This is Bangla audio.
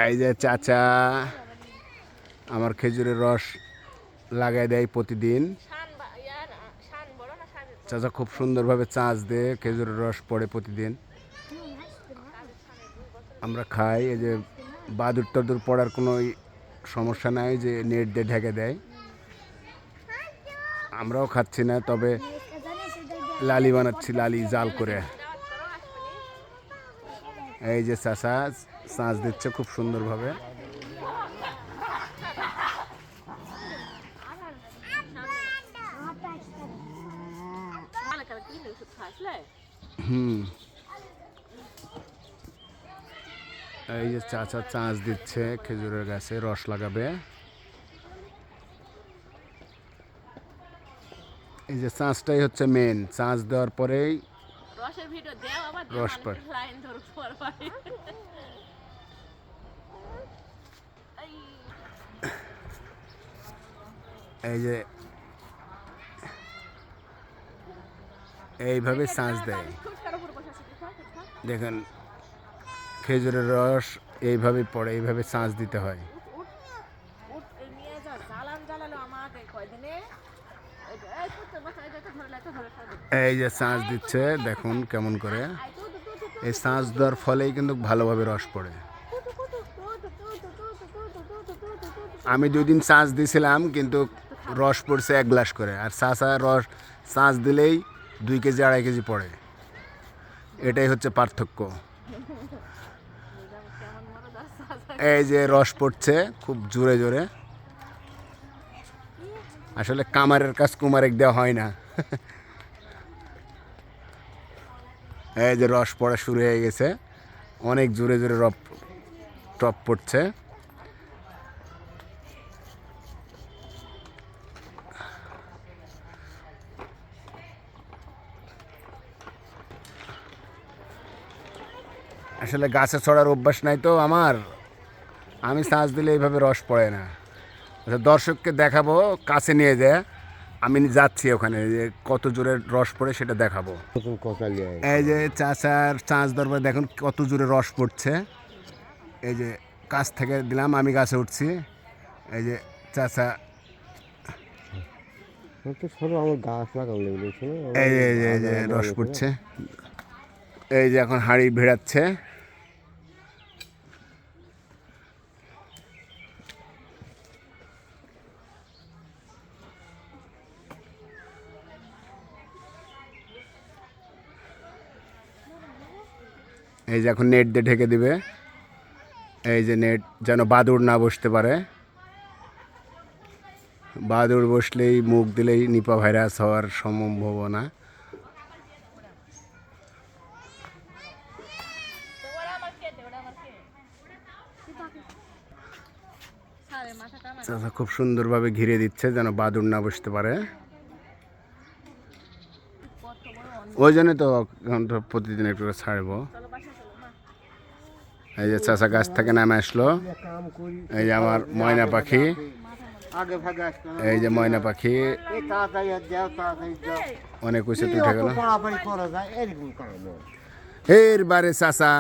এই যে চাচা আমার খেজুরের রস লাগাই দেয় প্রতিদিন। চাচা খুব সুন্দরভাবে চাষ দিয়ে খেজুরের রস পড়ে প্রতিদিন আমরা খাই। এই যে বাদুর টাদুর পড়ার কোনো সমস্যা নাই, যে নেট দিয়ে ঢেকে দেয়। আমরাও খাচ্ছি না, তবে লালি বানাচ্ছি, লালি জাল করে। এই যে চাচা চাষ দিচ্ছে খুব সুন্দরভাবে। এই যে চাচা চাষ দিচ্ছে খেজুরের গাছে, রস লাগাবে। এই যে চাষটাই হচ্ছে মেন, চাষ দেওয়ার পরেই রস পড়ে। এই যে এইভাবে চাষ দেয়, দেখেন খেজুরের রস এইভাবে পড়ে, এইভাবে চাষ দিতে হয়। এই যে চাষ দিচ্ছে দেখুন কেমন করে, এই চাষ দেওয়ার ফলেই কিন্তু ভালোভাবে রস পড়ে। আমি 2 দিন চাষ দিয়েছিলাম, কিন্তু রস পড়ছে 1 গ্লাস করে, আর চাষা রস চাষ দিলেই 2 কেজি 2.5 কেজি পড়ে। এটাই হচ্ছে পার্থক্য। এই যে রস পড়ছে খুব জোরে জোরে, আসলে কামারের কাজ কুমারেক দেওয়া হয় না। এই যে রস পড়া শুরু হয়ে গেছে, অনেক জোরে জোরে টপ পড়ছে। আসলে গাছে চড়ার অভ্যাস নাই তো আমার, আমি চাষ দিলে এইভাবে রস পড়ে না। আচ্ছা, দর্শককে দেখাবো কাছে নিয়ে যায়, আমি যাচ্ছি ওখানে যে কত জোরে রস পড়ে সেটা দেখাবো। এই যে চাচার চাষ দরবার দেখুন কত জোরে রস পড়ছে। এই যে গাছ থেকে দিলাম, আমি গাছে উঠছি। এই যে চাচা এই যে রস পড়ছে। এই যে এখন হাঁড়ি ভেড়াচ্ছে। এই যে এখন নেট দিয়ে ঢেকে দিবে, এই যে নেট যেন বাদুড় না বসতে পারে। বাদুড় বসলেই মুখ দিলেই নিপা ভাইরাস হওয়ার সম্ভাবনা। চাচা খুব সুন্দরভাবে ঘিরে দিচ্ছে যেন বাদুড় না বসতে পারে। ওই জন্য তো প্রতিদিন একটু ছাড়বো। এই যে চাচা গাছ থেকে নামে আসলো। এই যে আমার ময়না পাখি, এই যে ময়না পাখি অনেক উঁচুতে উঠে গেল। এর বারে চাচা